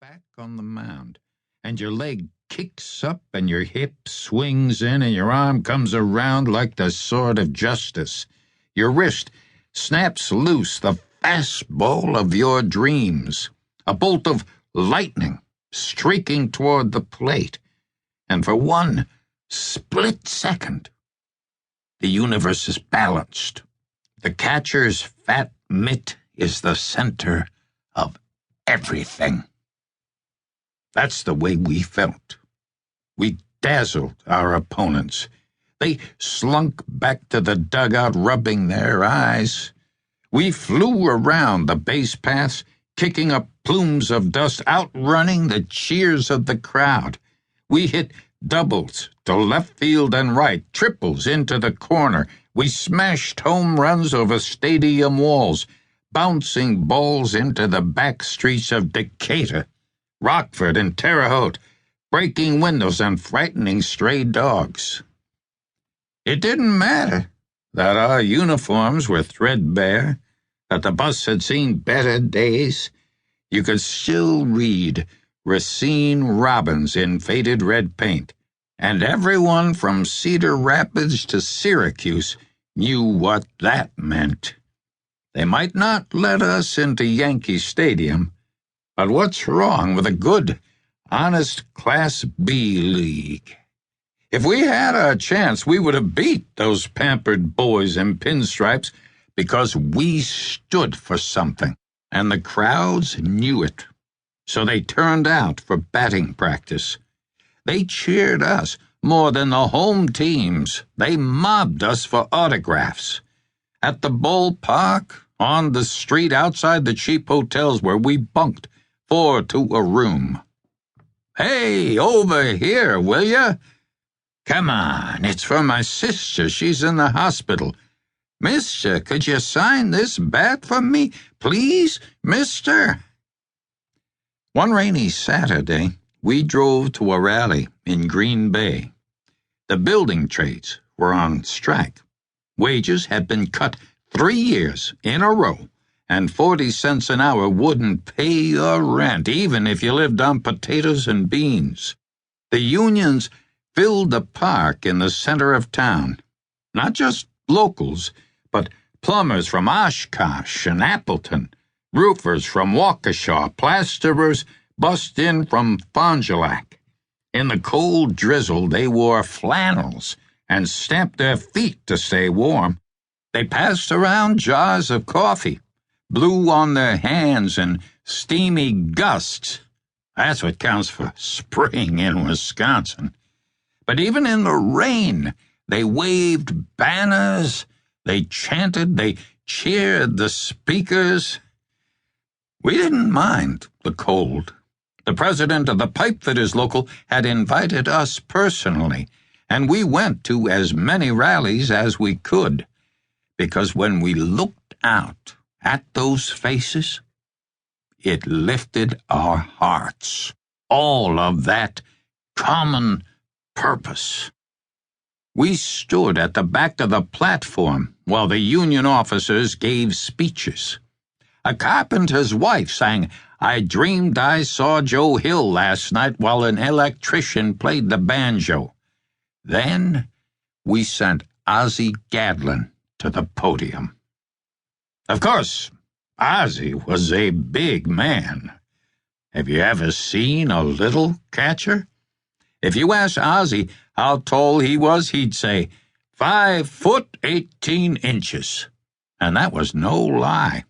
back on the mound, and your leg kicks up and your hip swings in and your arm comes around like the sword of justice. Your wrist snaps loose the fastball of your dreams, a bolt of lightning streaking toward the plate, and for one split second, the universe is balanced. The catcher's fat mitt is the center of everything. That's the way we felt. We dazzled our opponents. They slunk back to the dugout, rubbing their eyes. We flew around the base paths, kicking up plumes of dust, outrunning the cheers of the crowd. We hit doubles to left field and right, triples into the corner. We smashed home runs over stadium walls, bouncing balls into the back streets of Decatur, Rockford, and Terre Haute, breaking windows and frightening stray dogs. It didn't matter that our uniforms were threadbare, that the bus had seen better days. You could still read Racine Robins in faded red paint, and everyone from Cedar Rapids to Syracuse knew what that meant. They might not let us into Yankee Stadium, but what's wrong with a good, honest Class B league? If we had our chance, we would have beat those pampered boys in pinstripes because we stood for something, and the crowds knew it. So they turned out for batting practice. They cheered us more than the home teams. They mobbed us for autographs. At the ballpark, on the street outside the cheap hotels where we bunked 4 to a room. "Hey, over here, will ya? Come on, it's for my sister. She's in the hospital. Mister, could you sign this bat for me, please, mister?" One rainy Saturday, we drove to a rally in Green Bay. The building trades were on strike. Wages had been cut 3 years in a row, and 40 cents an hour wouldn't pay your rent, even if you lived on potatoes and beans. The unions filled the park in the center of town. Not just locals, but plumbers from Oshkosh and Appleton, roofers from Waukesha, plasterers bussed in from Fond du Lac. In the cold drizzle, they wore flannels and stamped their feet to stay warm. They passed around jars of coffee, blew on their hands in steamy gusts. That's what counts for spring in Wisconsin. But even in the rain, they waved banners, they chanted, they cheered the speakers. We didn't mind the cold. The president of the pipefitters local had invited us personally, and we went to as many rallies as we could, because when we looked out at those faces, it lifted our hearts. All of that common purpose. We stood at the back of the platform while the union officers gave speeches. A carpenter's wife sang, "I dreamed I saw Joe Hill last night while an electrician played the banjo." Then we sent Ozzie Gadlin to the podium. Of course, Ozzie was a big man. Have you ever seen a little catcher? If you ask Ozzie how tall he was, he'd say 5 foot 18 inches. And that was no lie.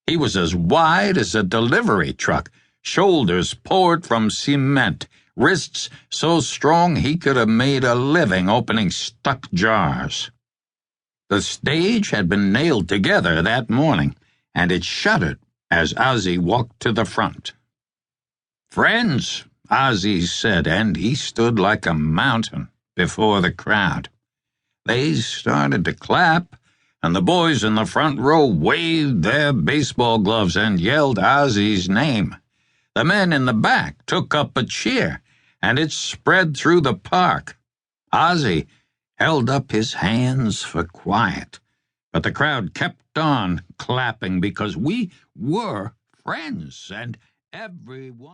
He was as wide as a delivery truck, shoulders poured from cement, wrists so strong he could have made a living opening stuck jars. The stage had been nailed together that morning, and it shuddered as Ozzie walked to the front. "Friends," Ozzie said, and he stood like a mountain before the crowd. They started to clap, and the boys in the front row waved their baseball gloves and yelled Ozzie's name. The men in the back took up a cheer, and it spread through the park. Ozzie held up his hands for quiet, but the crowd kept on clapping because we were friends, and everyone